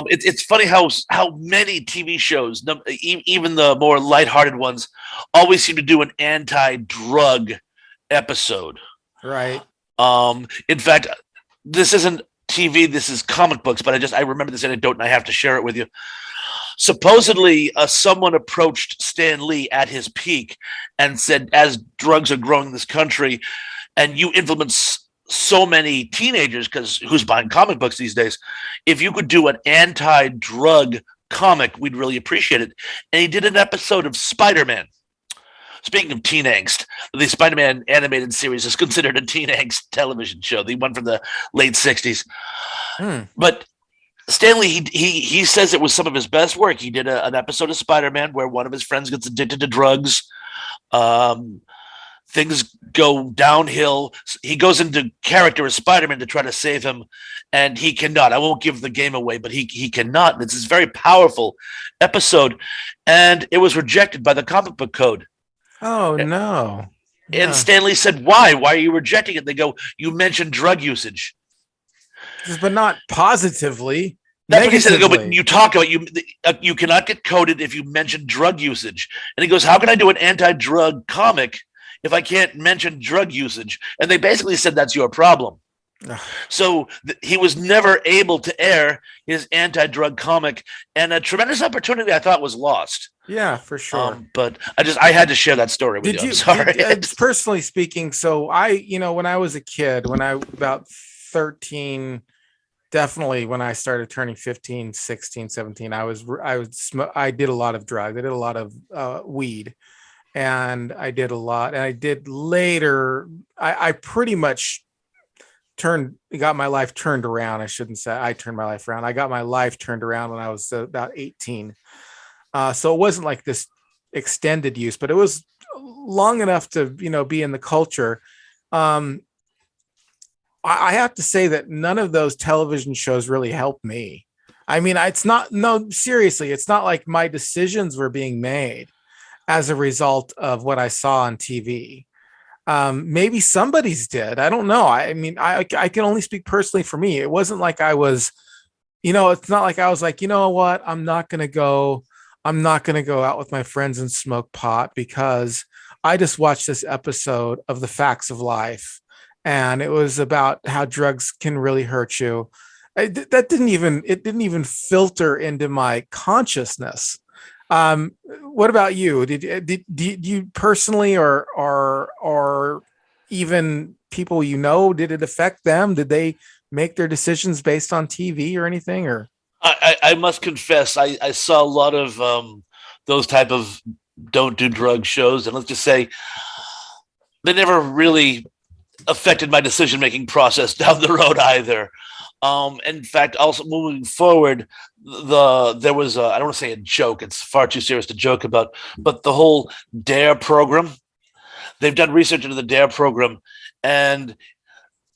It's funny how many TV shows, even the more lighthearted ones, always seem to do an anti-drug episode. Right. In fact, this isn't TV, this is comic books, but I remember this anecdote and I have to share it with you. Supposedly, someone approached Stan Lee at his peak and said, as drugs are growing in this country and you influence so many teenagers, because who's buying comic books these days, if you could do an anti-drug comic, we'd really appreciate it. And he did an episode of Spider-Man. Speaking of teen angst, the Spider-Man animated series is considered a teen angst television show. The one from the late 60s. But Stanley, he says it was some of his best work. He did an episode of Spider-Man where one of his friends gets addicted to drugs. Things go downhill. He goes into character as Spider-Man to try to save him, and he cannot. I won't give the game away, but he cannot. And it's this very powerful episode, and it was rejected by the comic book code. Oh, no. And yeah. Stanley said, why? Why are you rejecting it? They go, you mentioned drug usage. But not positively. That's what he said. They go, but you talk about, you cannot get coded if you mention drug usage. And he goes, how can I do an anti-drug comic if I can't mention drug usage? And they basically said, that's your problem. So he was never able to air his anti-drug comic, and a tremendous opportunity I thought was lost. Yeah, for sure. But I had to share that story with you. I'm sorry. Personally speaking, so when I was a kid, about 13, definitely when I started turning 15, 16, 17, I did a lot of drugs. I did a lot of weed, and I did a lot, and I did later. I pretty much got my life turned around. I shouldn't say I turned my life around. I got my life turned around when I was about 18. So it wasn't like this extended use, but it was long enough to, be in the culture. I have to say that none of those television shows really helped me. I mean, seriously, it's not like my decisions were being made as a result of what I saw on TV. Maybe somebody's did. I don't know. I mean, I can only speak personally for me. It wasn't like I was, it's not like I was like, you know what, I'm not going to go out with my friends and smoke pot because I just watched this episode of The Facts of Life, and it was about how drugs can really hurt you. It didn't even filter into my consciousness. What about you? Did you personally or even people did it affect them? Did they make their decisions based on TV or anything? Or I must confess, I saw a lot of those type of don't do drug shows, and let's just say they never really affected my decision-making process down the road either. In fact, also moving forward, there was I don't want to say a joke. It's far too serious to joke about, but the whole DARE program, they've done research into the DARE program, and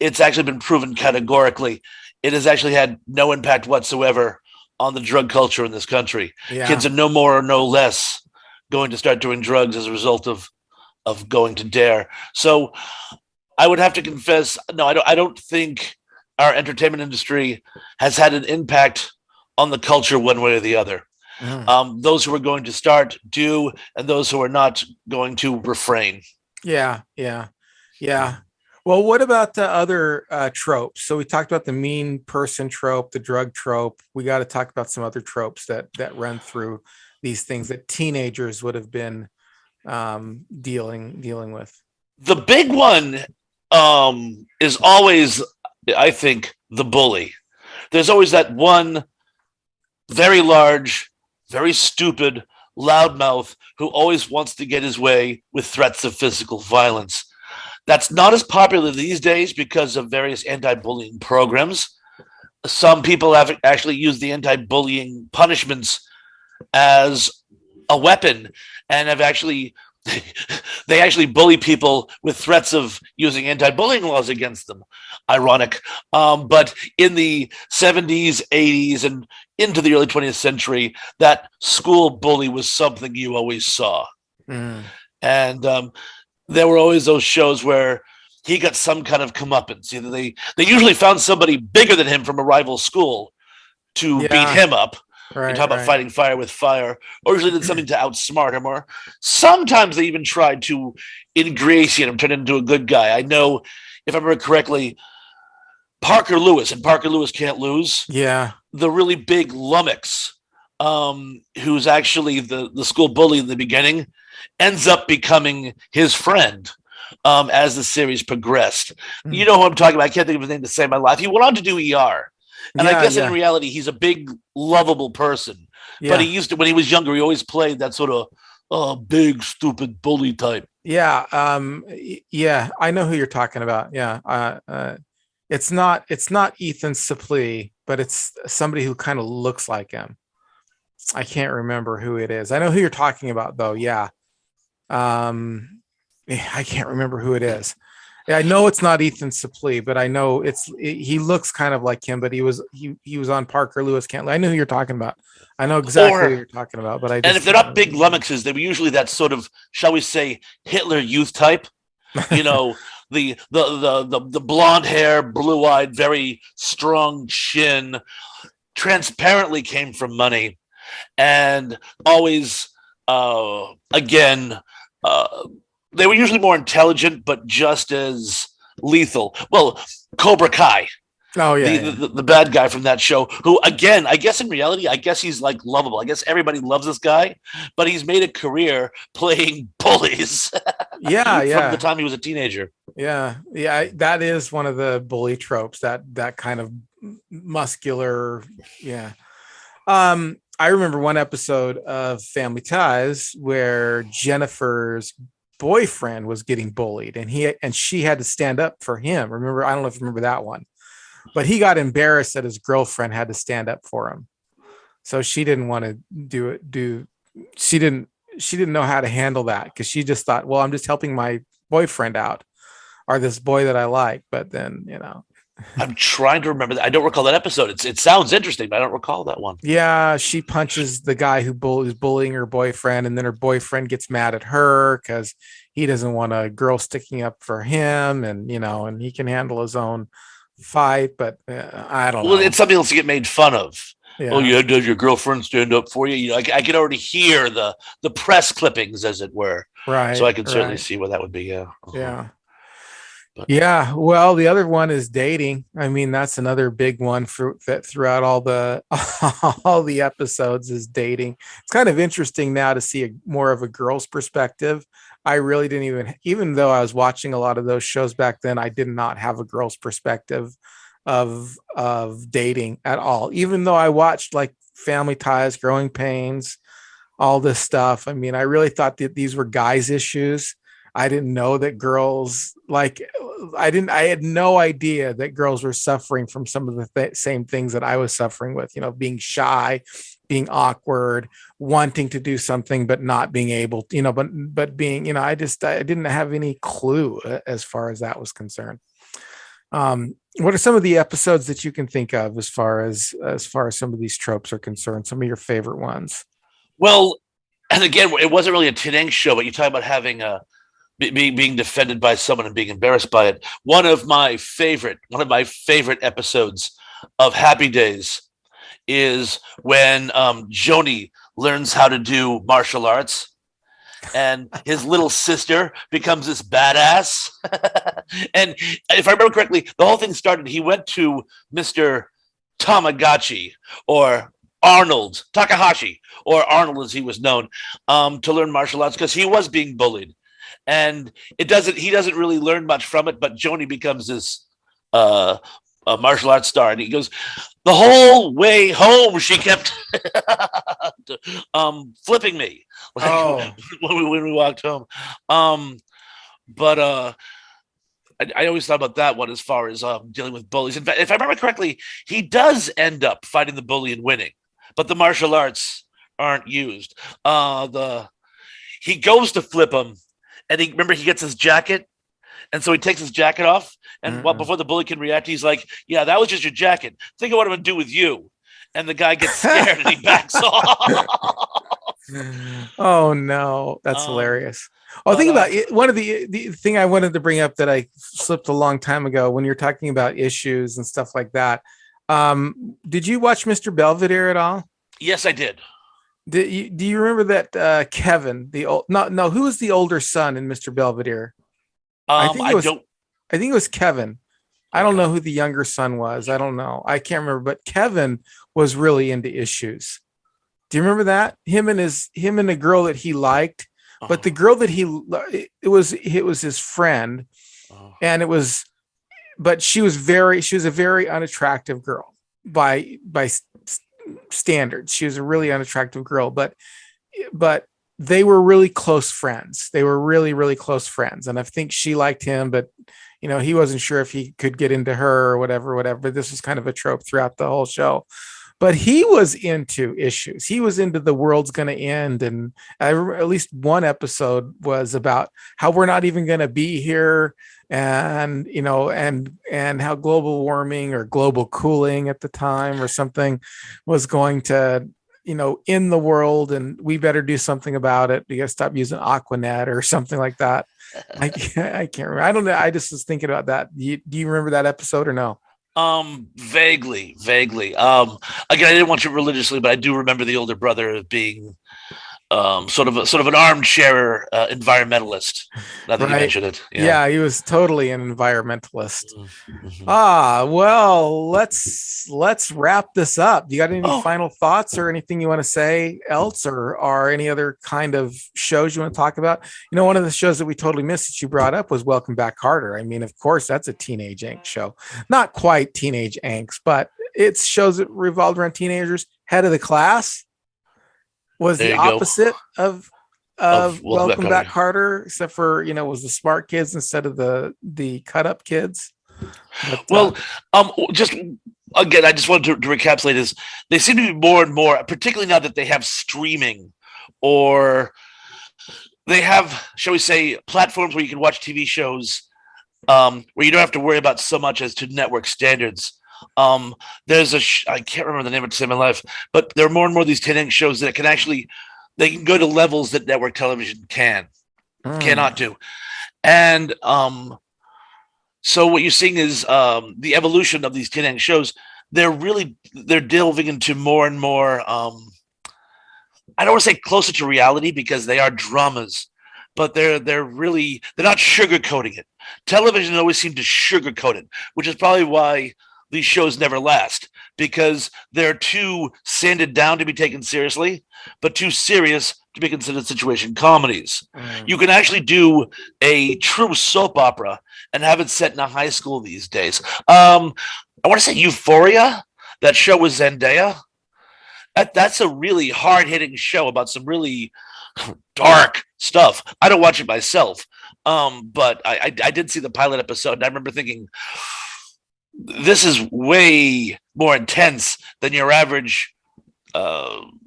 it's actually been proven categorically it has actually had no impact whatsoever on the drug culture in this country. Yeah. Kids are no more or no less going to start doing drugs as a result of going to DARE. So I would have to confess, no, I don't think our entertainment industry has had an impact on the culture one way or the other. Those who are going to start do, and those who are not going to refrain. Yeah. Well, what about the other tropes? So we talked about the mean person trope, the drug trope. We got to talk about some other tropes that run through these things that teenagers would have been dealing with. The big one is always, I think, the bully. There's always that one very large, very stupid, loudmouth who always wants to get his way with threats of physical violence. That's not as popular these days because of various anti-bullying programs. some people have actually used the anti-bullying punishments as a weapon and have actually they actually bully people with threats of using anti-bullying laws against them. Ironic. But in the 70s, 80s, and into the early 20th century, that school bully was something you always saw. Mm. And there were always those shows where he got some kind of comeuppance. Either they usually found somebody bigger than him from a rival school to beat him up. You talk about fighting fire with fire, or usually did something to outsmart him, or sometimes they even tried to ingratiate him, turn him into a good guy. I know, if I remember correctly, Parker Lewis and Parker Lewis Can't Lose. Yeah. The really big lummox, who's actually the school bully in the beginning, ends up becoming his friend as the series progressed. You know who I'm talking about. I can't think of his name to save my life. He went on to do ER. And I guess in reality, he's a big, lovable person. Yeah. But he used to, when he was younger, he always played that sort of big, stupid bully type. Yeah. Yeah. I know who you're talking about. Yeah. It's not Ethan Suplee, but it's somebody who kind of looks like him. I can't remember who it is. I know who you're talking about, though. Yeah. I can't remember who it is. I know it's not Ethan Suplee, but I know he looks kind of like him, but he was on Parker Lewis Can't. I know who you're talking about. I know exactly who you're talking about, but and if they're not big lummoxes, they were usually that sort of, shall we say, Hitler Youth type. You know, the blonde hair, blue-eyed, very strong chin, transparently came from money, and always again. They were usually more intelligent, but just as lethal. Well, Cobra Kai. Oh, yeah. The bad guy from that show, who, again, I guess in reality, I guess he's like lovable. I guess everybody loves this guy, but he's made a career playing bullies. Yeah. From the time he was a teenager. Yeah. Yeah. That is one of the bully tropes, that kind of muscular. Yeah. I remember one episode of Family Ties where Jennifer's boyfriend was getting bullied and she had to stand up for him. Remember, I don't know if you remember that one, but he got embarrassed that his girlfriend had to stand up for him. So she didn't want to she didn't know how to handle that, because she just thought, well, I'm just helping my boyfriend out, or this boy that I like. But then, I'm trying to remember that. I don't recall that episode. It sounds interesting, but I don't recall that one. Yeah, she punches the guy who's bullying her boyfriend, and then her boyfriend gets mad at her because he doesn't want a girl sticking up for him, and and he can handle his own fight. But I don't know. Well, it's something else to get made fun of. Yeah. Oh, yeah, does your girlfriend stand up for you? I could already hear the press clippings, as it were. Right. So I can certainly see what that would be. Yeah. Yeah. Yeah, well, the other one is dating. I mean, that's another big one that throughout all the episodes is dating. It's kind of interesting now to see more of a girl's perspective. I really didn't even though I was watching a lot of those shows back then, I did not have a girl's perspective of dating at all. Even though I watched like Family Ties, Growing Pains, all this stuff. I mean, I really thought that these were guys' issues. I didn't know that girls I had no idea that girls were suffering from some of the same things that I was suffering with, being shy, being awkward, wanting to do something, but not being able to, but being, I didn't have any clue as far as that was concerned. What are some of the episodes that you can think of as far as some of these tropes are concerned? Some of your favorite ones? Well, and again, it wasn't really a teen angst show, but you talk about having being defended by someone and being embarrassed by it. One of my favorite episodes of Happy Days is when Joni learns how to do martial arts, and his little sister becomes this badass. And if I remember correctly, the whole thing started, he went to Mr. Tamagotchi, or Arnold Takahashi, or Arnold as he was known, to learn martial arts because he was being bullied. And he doesn't really learn much from it, but Joni becomes this a martial arts star, and he goes, the whole way home she kept flipping me when we walked home. But I always thought about that one as far as dealing with bullies. In fact, if I remember correctly, he does end up fighting the bully and winning, but the martial arts aren't used. The He goes to flip him, and he gets his jacket, and so he takes his jacket off, and before the bully can react, he's like, "Yeah, that was just your jacket. Think of what I'm gonna do with you." And the guy gets scared and he backs off. Oh no, that's hilarious. Oh, think about it. One of the thing I wanted to bring up that I slipped a long time ago when you're talking about issues and stuff like that. Did you watch Mr. Belvedere at all? Yes, I did. Do you remember that Kevin, who was the older son in Mr. Belvedere? I think it was Kevin. I don't know who the younger son was. I don't know. I can't remember, but Kevin was really into issues. Do you remember that? Him and a girl that he liked, but the girl that it was his friend, and but she was a very unattractive girl by standards. She was a really unattractive girl, but they were really close friends. They were really, really close friends. And I think she liked him, but he wasn't sure if he could get into her or whatever. But this was kind of a trope throughout the whole show. But he was into issues. He was into the world's going to end. And at least one episode was about how we're not even going to be here. And, and how global warming or global cooling at the time or something was going to, in the world, and we better do something about it. You got to stop using Aquanet or something like that. I can't remember. I don't know. I just was thinking about that. Do you remember that episode or no? Vaguely. Again, I didn't watch it religiously, but I do remember the older brother being sort of an armchair environmentalist. Now that you mentioned it, yeah, he was totally an environmentalist. Mm-hmm. Well, let's wrap this up. Do you got any final thoughts or anything you want to say else, or any other kind of shows you want to talk about? One of the shows that we totally missed that you brought up was Welcome Back, Carter. I mean, of course, that's a teenage angst show. Not quite teenage angst, but it's shows that revolved around teenagers. Head of the Class was the opposite of Welcome Back, Carter, except for was the smart kids instead of the cut up kids. But, just again, I just wanted to recapitulate this. They seem to be more and more, particularly now that they have streaming, or they have, shall we say, platforms where you can watch TV shows where you don't have to worry about so much as to network standards. There's I can't remember the name of it to save my life, but there are more and more of these 10 shows that they can go to levels that network television cannot do. And so what you're seeing is the evolution of these 10 shows. They're delving into more and more I don't want to say closer to reality because they are dramas, but they're not sugarcoating it. Television always seemed to sugarcoat it, which is probably why these shows never last, because they're too sanded down to be taken seriously, but too serious to be considered situation comedies. You can actually do a true soap opera and have it set in a high school these days. I want to say Euphoria, that show with Zendaya. That's a really hard-hitting show about some really dark stuff. I don't watch it myself, but I did see the pilot episode, and I remember thinking, this is way more intense than your average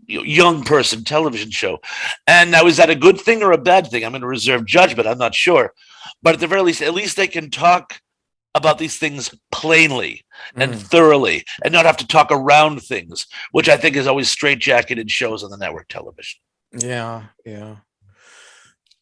young person television show. And now, is that a good thing or a bad thing? I'm going to reserve judgment. I'm not sure. But at the very least, they can talk about these things plainly and thoroughly and not have to talk around things, which I think is always straitjacketed shows on the network television. Yeah.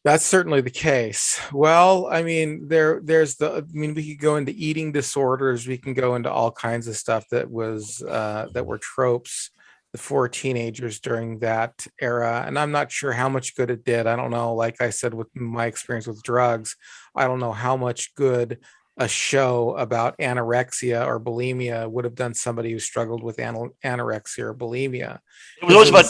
That's certainly the case. Well, I mean, we could go into eating disorders. We can go into all kinds of stuff that were tropes for teenagers during that era. And I'm not sure how much good it did. I don't know. Like I said, with my experience with drugs, I don't know how much good a show about anorexia or bulimia would have done somebody who struggled with anorexia or bulimia. It was always about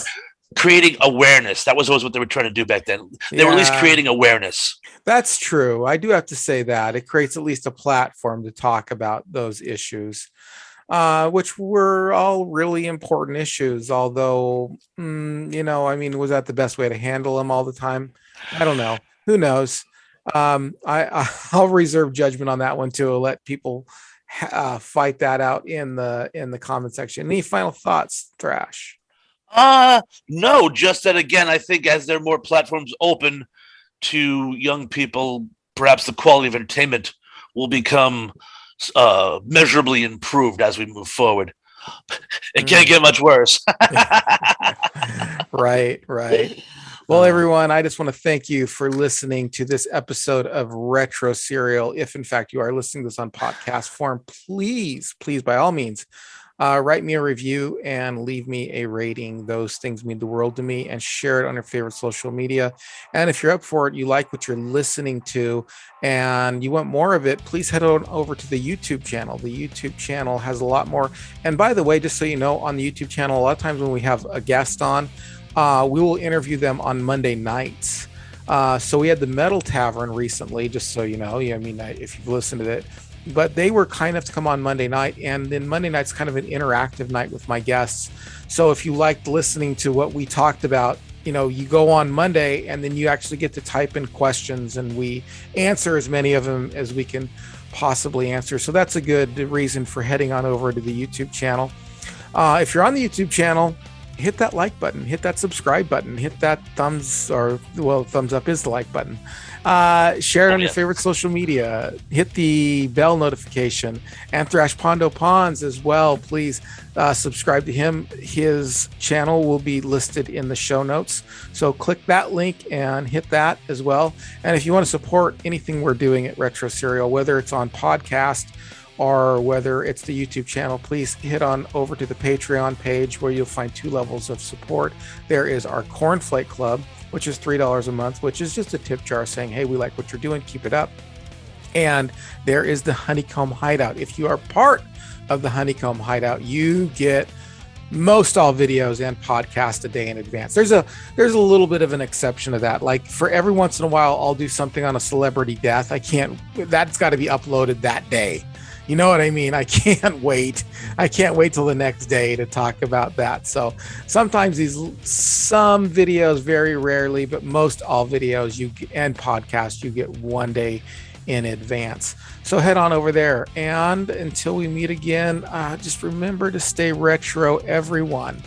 creating awareness. That was always what they were trying to do back then. They were at least creating awareness. That's true. I do have to say that it creates at least a platform to talk about those issues, which were all really important issues. Although, was that the best way to handle them all the time? I don't know. Who knows? I'll reserve judgment on that one too. I'll let people fight that out in the comment section. Any final thoughts, Thrash? No, just that again, I think as there are more platforms open to young people, perhaps the quality of entertainment will become measurably improved as we move forward. It can't get much worse. Right. Well, everyone, I just want to thank you for listening to this episode of Retro Serial. If in fact you are listening to this on podcast form, please, by all means, write me a review and leave me a rating. Those things mean the world to me, and share it on your favorite social media. And if you're up for it, you like what you're listening to and you want more of it, please head on over to the YouTube channel. The YouTube channel has a lot more. And by the way, just so you know, on the YouTube channel, a lot of times when we have a guest on, we will interview them on Monday nights. So we had the Metal Tavern recently, just so you know. I mean, if you've listened to it, but they were kind enough to come on Monday night, and then Monday night's kind of an interactive night with my guests. So if you liked listening to what we talked about, you go on Monday and then you actually get to type in questions, and we answer as many of them as we can possibly answer. So that's a good reason for heading on over to the YouTube channel. If you're on the YouTube channel, hit that like button, hit that subscribe button, hit that thumbs up is the like button. Share it on your favorite social media, hit the bell notification, and Thrash Pondo Ponds as well. Please subscribe to him. His channel will be listed in the show notes. So click that link and hit that as well. And if you want to support anything we're doing at Retro Serial, whether it's on podcast or whether it's the YouTube channel, please head on over to the Patreon page, where you'll find 2 levels of support. There is our Cornflake Club, which is $3 a month, which is just a tip jar saying, hey, we like what you're doing, keep it up. And there is the Honeycomb Hideout. If you are part of the Honeycomb Hideout, you get most all videos and podcasts a day in advance. There's a little bit of an exception to that. Like, for every once in a while, I'll do something on a celebrity death. That's got to be uploaded that day. You know what I mean? I can't wait till the next day to talk about that. So sometimes some videos, very rarely, but most all videos and podcasts you get one day in advance. So head on over there. And until we meet again, just remember to stay retro, everyone.